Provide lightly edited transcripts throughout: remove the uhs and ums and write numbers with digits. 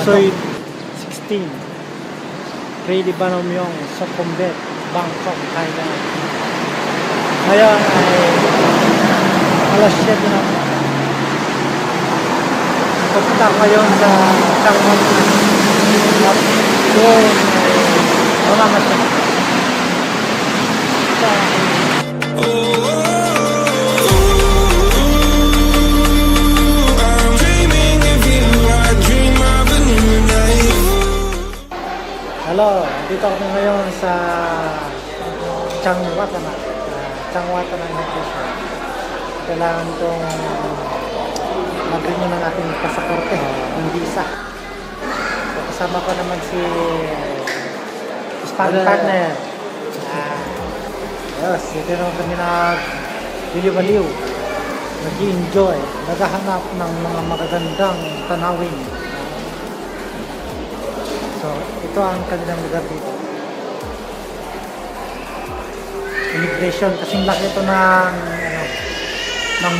episode 16. Ready ba naman yung Sukhumvit, Bangkok, Thailand. Ngayon ay alas 7 na. Pupunta ko ngayon sa Changwon. At doon ay wala masyad. Hello, dito ako ngayon sa Changwatana. Changwatana Immigration. Kailangan itong mag-renew ng ating pasaporte, ng visa. So, kasama ko naman si sparring partner. Yes, dito naman kami nag-baliw-baliw. Nag-i-enjoy. Naghahanap ng mga magagandang tanawin. So, ito ang kanilang lugar dito. Immigration, kasing laki ito ng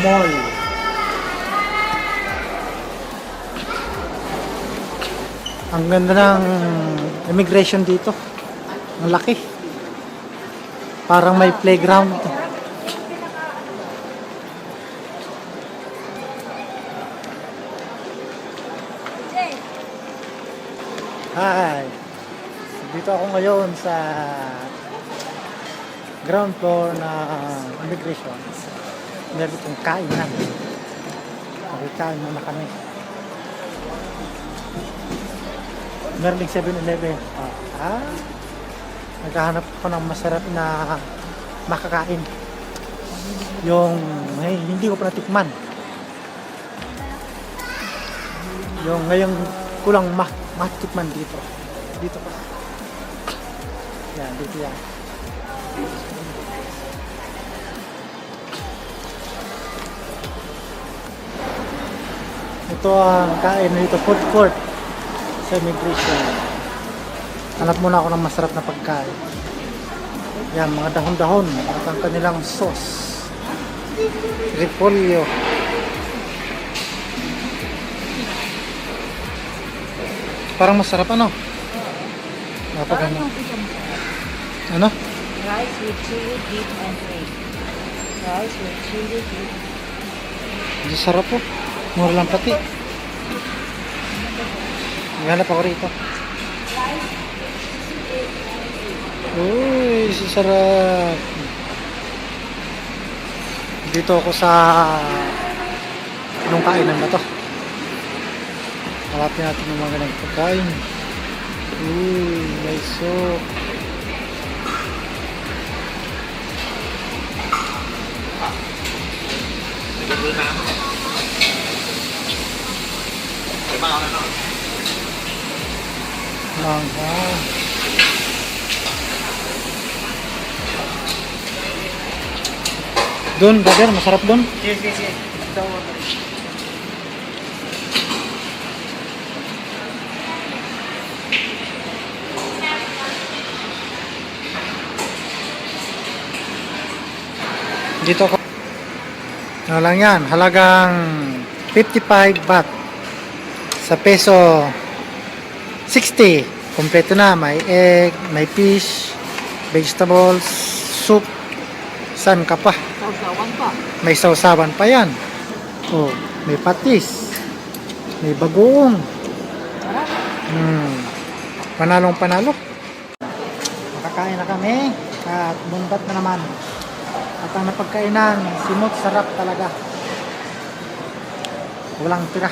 mall. Ang ganda ng immigration dito. Ang laki. Parang may playground. Hi! Dito ako ngayon sa ground floor na immigration. Meron itong kainan. Kain muna kami. Meron ding 7-Eleven. Naghahanap ko ng masarap na makakain. Yung hindi ko pa natikman. Yung ngayong kulang matikman dito. Dito pa. Yan, dito yan. Ito ang kain dito, food court sa immigration. Hanap muna ako ng masarap na pagkain. Yan, mga dahon-dahon at ang kanilang sauce. Repolyo. Parang masarap ano? Napagano. Ano? Rice with chili, beef, and egg. Rice with chili, beef. Ang sarap po. Mura lang pati. Maghanap ako rito. Uy, sarap. Dito ako sa anong kainan ba to? Hanapin natin ng mga ganang pagkain. Uy, may soup. Mangga. Doon, brother, masarap doon. Yes. Dito ko. Ano lang yan, halagang 55 baht sa peso 60. Kompleto na, may egg, may fish, vegetables, soup. San ka pa? Sausawan pa. May sausawan pa yan. Oh, may patis. May bagoong. Panalong panalo. Makakain na kami at bundat na naman. At ang napagkainan, simot, sarap talaga. Walang tira.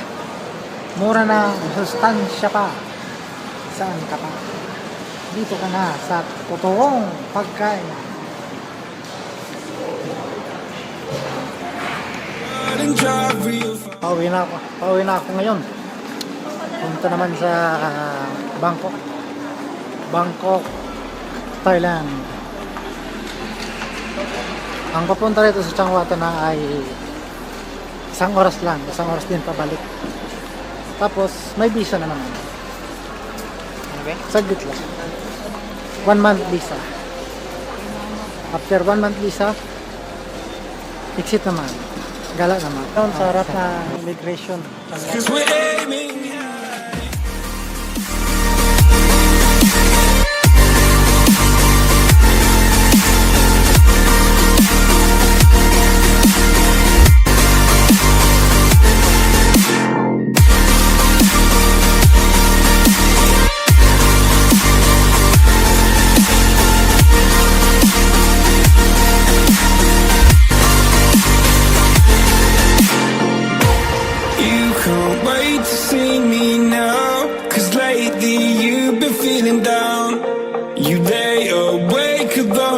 Mura na, sustansya pa. Saan ka pa? Dito ka na sa totoong pagkain. Pauwi na ako ngayon. Punta naman sa Bangkok, Thailand. Ang papunta rito sa Changwatana ay isang oras din pabalik. Tapos may visa na naman. Saglit lang. 1 month visa. After 1 month visa, exit naman. Gala naman. Sa harap na immigration.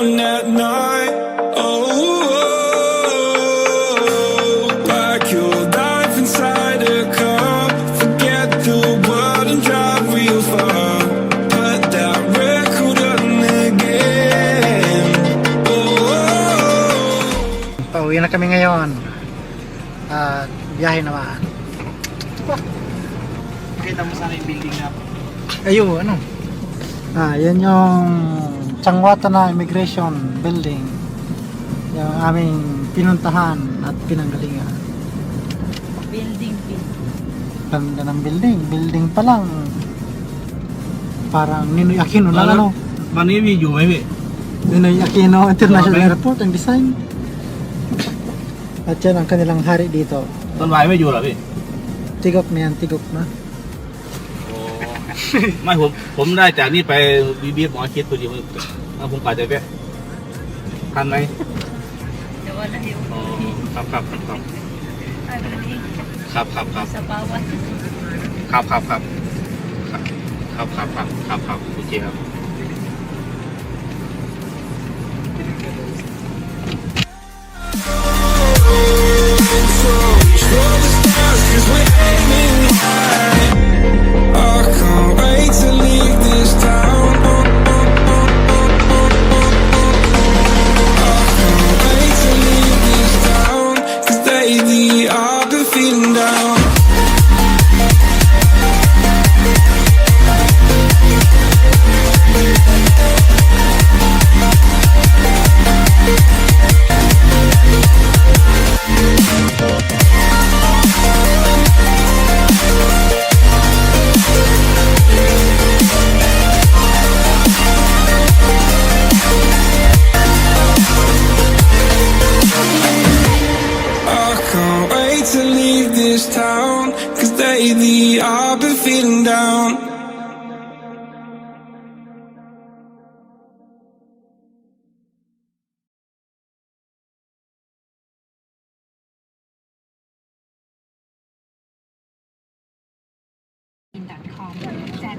alone at night. Oh, like your life inside a car. Forget the world and drive real far. Put that record on again. Oh. Pauwi na kami ngayon. At biyahe naman. Kita mo sana yung building na. Ayun, ano? Yan yung Changwata na Immigration Building. Yung aming pinuntahan at pinanggalingan. Building pin. Ganda ng building. Building pa lang. Parang Ninoy Aquino lang, ano? วันนี้มีอยู่ไหมพี่ Ninoy Aquino International Okay. Airport ang design. At yan ang kanilang hari dito. ตอนบ่ายไม่อยู่เหรอพี่ Tigok na yan, tigok na. ไม่ผมได้จากนี่ไปบีบีหมอคิดพอดีผมกะจะแวะทันไหม เดี๋ยววันนี้ อ๋อครับครับครับ ไอ้วันนี้ ครับครับครับ สปาวัน ครับครับครับครับครับครับครับครับโอเคครับ Cause we're aiming high. I can't wait to leave this town. I can't wait to leave this town. Cause lately I've been feeling down. I can't wait to leave this town. Cause lately I've been feeling down. .com. That